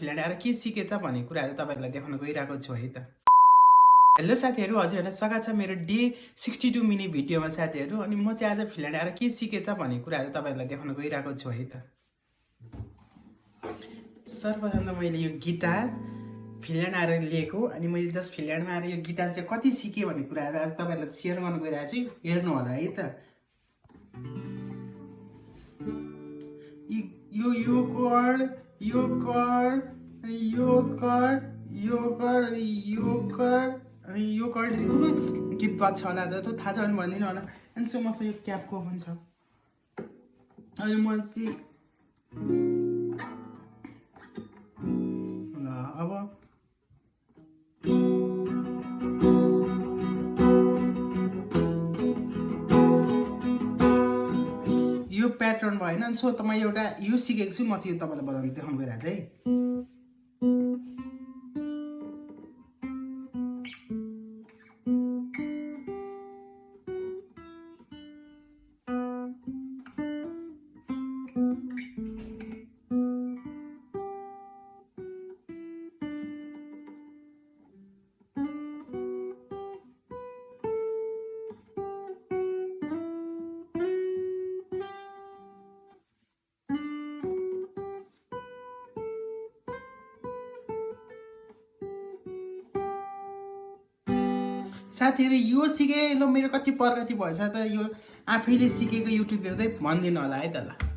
Finland आएर के सिकेँ त भन्ने कुराहरू तपाईँहरूलाई देखाउन गइरहेको छु है त। हेलो साथीहरू, हजुरहरूलाई स्वागत छ मेरो डे 62 मिनी भिडियोमा साथीहरू। अनि म चाहिँ आज फिनल्यान्ड आएर के सिकेँ त भन्ने कुराहरू तपाईँहरूलाई देखाउन गइरहेको छु है त। सर्वप्रथम त मैले यो गिटार फिनल्यान्ड आएर लिएको, अनि मैले जस्ट फिनल्यान्डमा आएर यो गिटार चाहिँ कति सिकेँ भन्ने कुराहरू आज तपाईँहरूलाई सेयर गर्न गइरहेको छु, हेर्नु होला है त। यो कर्ड, यो कर्ड, अनि यो कर्ड, यो कर्ड, अनि यो कर्ड, अनि यो कर्ड कुन गीत बाज छ होला त थाहा छ भने भनिदिनु होला। अनि सो मसँग यो क्यापको पनि छ। अनि म चाहिँ अब यो प्याटर्न भएन। सो त म एउटा यो सिकेको छु, म चाहिँ यो तपाईँलाई बजाउनु देखाउनु गइरहेको छु है। साथीहरू यो सिकेँ ल, मेरो कति प्रगति भएछ त यो आफैले सिकेको युट्युब हेर्दै भनिदिनु होला है त ल।